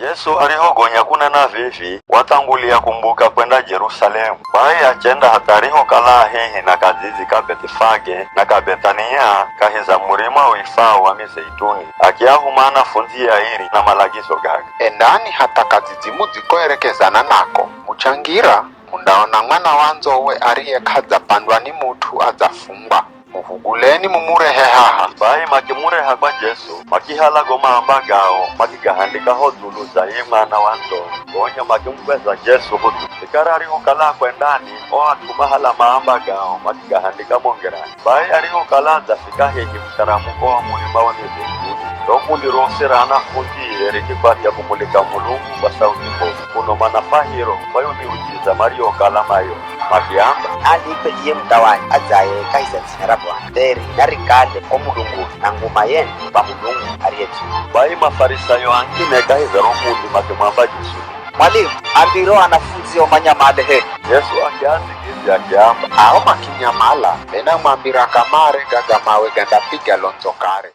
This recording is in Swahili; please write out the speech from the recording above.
Yesu alihogonya kunena vivi, watangulia kumbuka kwenda Jerusalemu. Bayi achenda hatariho kala hehe na kazizi ka Betifage na ka Betania kahiza murima wifao wa Mizeituni, akiyahuma anafunzi yairi na malagizo gaga. Endani hata kazizimu zikoerekezana nako muchangira mundaona mwana wanzowe ariye kaza pandwa ni mutu azafungwa. Muhuguleni mumurehe haha. Bayi makimureha kwa Jesu, makihalago maamba gao, makigahandika hodulu za ye mwana wanzo. Gonya makimkweza Jesu hudu. Ikarari hukala kwendani, atu mahala maamba gao, makigahandika mongerani. Bayi ari hukala zafika heji mtaramuko wa mulima wa Mizeituni. Dokundi rosira anafunzi erikipati ya kumulika mulungu kwa sauti mbovu. Kuno manafahiro, bayo miujiza mario kalamayo. Makiamba alipe iye mtawani azaye kaisa zinarabwa deri narikale ko mulungu na nguma yenu ba mulungu ariyetu. Bayi mafarisayo angine kahiza romundi makimwamba Jesu, Mwalimu, ambiro anafunzi omanyamale he. Yesu akiasikizi akiamba Ao makinyamala ena mwambira kamare gagamawe gandapiga lonzo kare.